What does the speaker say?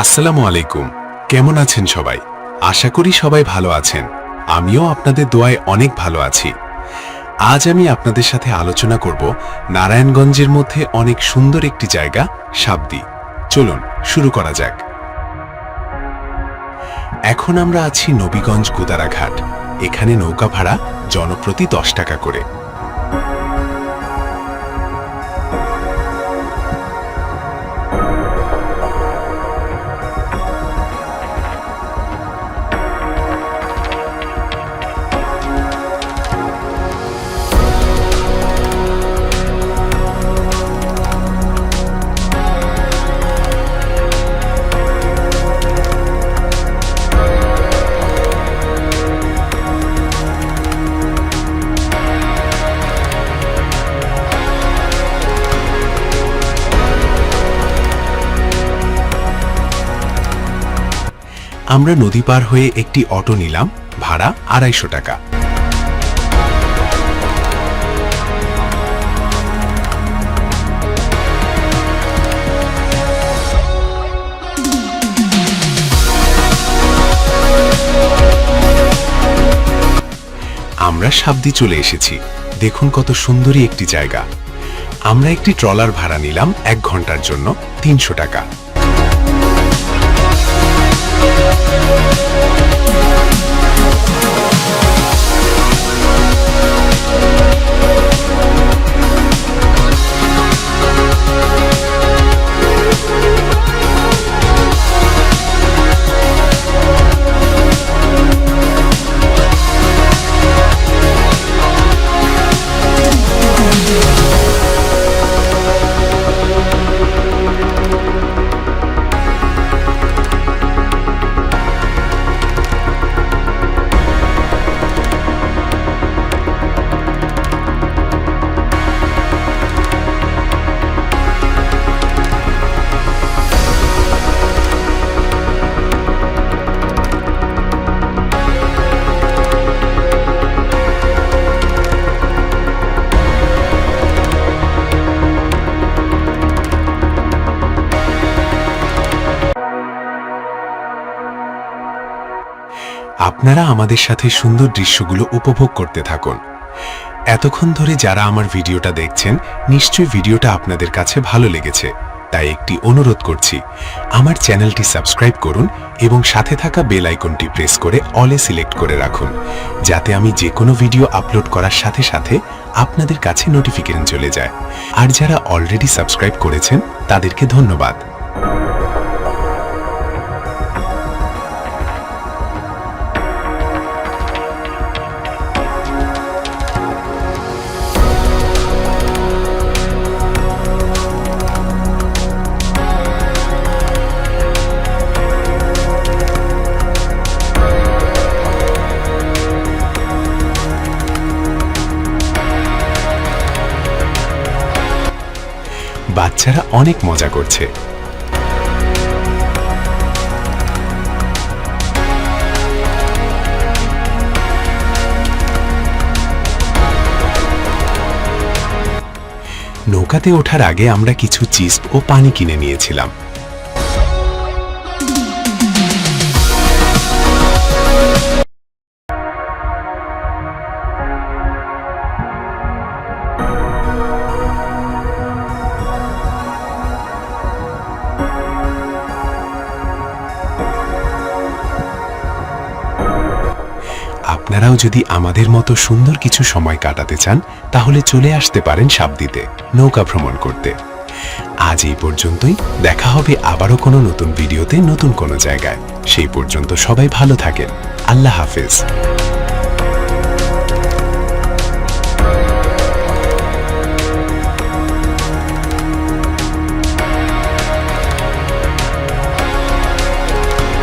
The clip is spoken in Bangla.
আসসালামু আলাইকুম। কেমন আছেন সবাই? আশা করি সবাই ভালো আছেন। আমিও আপনাদের দোয়ায় অনেক ভালো আছি। আজ আমি আপনাদের সাথে আলোচনা করব নারায়ণগঞ্জের মধ্যে অনেক সুন্দর একটি জায়গা, সাবদি। চলুন শুরু করা যাক। এখন আমরা আছি নবীগঞ্জ গুদারাঘাট। এখানে নৌকা ভাড়া জনপ্রতি 10 টাকা করে। আমরা নদী পার হয়ে একটি অটো নিলাম, ভাড়া 250 টাকা। আমরা সাবদি চলে এসেছি। দেখুন কত সুন্দরী একটি জায়গা। আমরা একটি ট্রলার ভাড়া নিলাম 1 ঘন্টার জন্য, 300 টাকা। আপনারা আমাদের সাথে সুন্দর দৃশ্যগুলো উপভোগ করতে থাকুন। এতক্ষণ ধরে যারা আমার ভিডিওটা দেখছেন, নিশ্চয়ই ভিডিওটা আপনাদের কাছে ভালো লেগেছে। তাই একটি অনুরোধ করছি, আমার চ্যানেলটি সাবস্ক্রাইব করুন এবং সাথে থাকা বেল আইকনটি প্রেস করে অলে সিলেক্ট করে রাখুন, যাতে আমি যে কোনো ভিডিও আপলোড করার সাথে সাথে আপনাদের কাছে নোটিফিকেশন চলে যায়। আর যারা অলরেডি সাবস্ক্রাইব করেছেন তাদেরকে ধন্যবাদ। বাচ্চারা অনেক মজা করছে। নৌকাতে ওঠার আগে আমরা কিছু চিপস ও পানি কিনে নিয়েছিলাম। আপনারাও যদি আমাদের মতো সুন্দর কিছু সময় কাটাতে চান, তাহলে চলে আসতে পারেন সাবদিতে নৌকা ভ্রমণ করতে। আজ এই পর্যন্তই। দেখা হবে আবারও কোনো নতুন ভিডিওতে, নতুন কোনো জায়গায়। সেই পর্যন্ত সবাই ভালো থাকেন। আল্লাহ হাফেজ।